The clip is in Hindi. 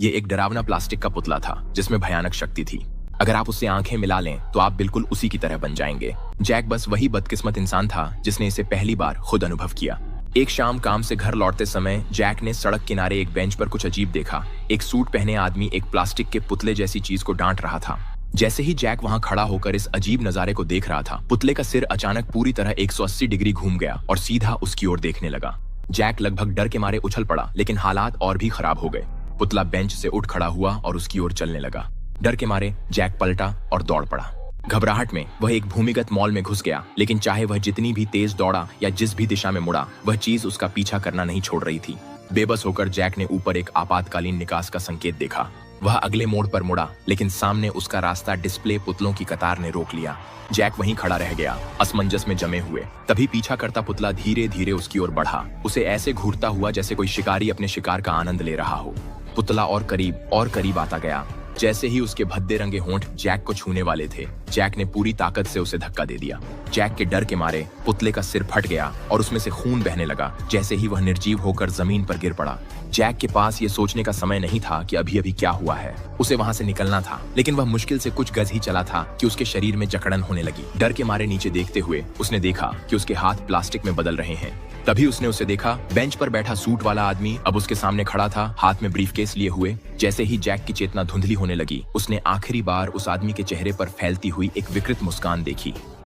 ये एक डरावना प्लास्टिक का पुतला था जिसमें भयानक शक्ति थी। अगर आप उससे आंखें मिला लें तो आप बिल्कुल उसी की तरह बन जाएंगे। जैक बस वही बदकिस्मत इंसान था जिसने इसे पहली बार खुद अनुभव किया। एक शाम काम से घर लौटते समय जैक ने सड़क किनारे एक बेंच पर कुछ अजीब देखा। एक सूट पहने आदमी एक प्लास्टिक के पुतले जैसी चीज को डांट रहा था। जैसे ही जैक वहां खड़ा होकर इस अजीब नजारे को देख रहा था, पुतले का सिर अचानक पूरी तरह 180 डिग्री घूम गया और सीधा उसकी ओर देखने लगा। जैक लगभग डर के मारे उछल पड़ा, लेकिन हालात और भी खराब हो गए। पुतला बेंच से उठ खड़ा हुआ और उसकी ओर चलने लगा। डर के मारे जैक पलटा और दौड़ पड़ा। घबराहट में वह एक भूमिगत मॉल में घुस गया, लेकिन चाहे वह जितनी भी तेज दौड़ा या जिस भी दिशा में मुड़ा, वह चीज उसका पीछा करना नहीं छोड़ रही थी। बेबस होकर जैक ने ऊपर एक आपातकालीन निकास का संकेत देखा। वह अगले मोड़ पर मुड़ा, लेकिन सामने उसका रास्ता डिस्प्ले पुतलों की कतार ने रोक लिया। जैक वहीं खड़ा रह गया, असमंजस में जमे हुए। तभी पीछा करता पुतला धीरे धीरे उसकी ओर बढ़ा, उसे ऐसे घूरता हुआ जैसे कोई शिकारी अपने शिकार का आनंद ले रहा हो। पुतला और करीब आता गया। जैसे ही उसके भद्दे रंगे होंठ जैक को छूने वाले थे, जैक ने पूरी ताकत से उसे धक्का दे दिया। जैक के डर के मारे पुतले का सिर फट गया और उसमें से खून बहने लगा। जैसे ही वह निर्जीव होकर जमीन पर गिर पड़ा। जैक के पास ये सोचने का समय नहीं था कि अभी अभी क्या हुआ है। उसे वहां से निकलना था, लेकिन वह मुश्किल से कुछ गज ही चला था कि उसके शरीर में जकड़न होने लगी। डर के मारे नीचे देखते हुए उसने देखा कि उसके हाथ प्लास्टिक में बदल रहे हैं। तभी उसने उसे देखा, बेंच पर बैठा सूट वाला आदमी अब उसके सामने खड़ा था, हाथ में ब्रीफकेस लिए हुए। जैसे ही जैक की चेतना धुंधली होने लगी, उसने आखिरी बार उस आदमी के चेहरे पर फैलती हुई एक विकृत मुस्कान देखी।